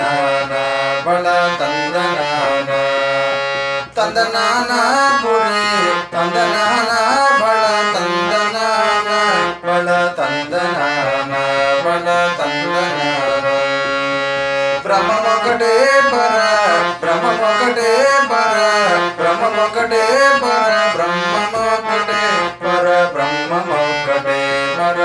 ತಂದನಾನ ಬಳ ತಂದನಾನ ತಂದನಾನ ಪುರಿ ತಂದನಾನ ಬಳ ತಂದನಾನ ಬಳ ತಂದನಾನ ಬಳ ತಂದನಾನ ಬ್ರಹ್ಮಮೊಕಟೇ ಪರ ಬ್ರಹ್ಮಮೊಕಟೇ ಪರ ಬ್ರಹ್ಮಮೊಕಟೇ ಪರ ಬ್ರಹ್ಮಮೊಕಟೇ ಪರ ಬ್ರಹ್ಮಮೊಕಟೇ ಪರ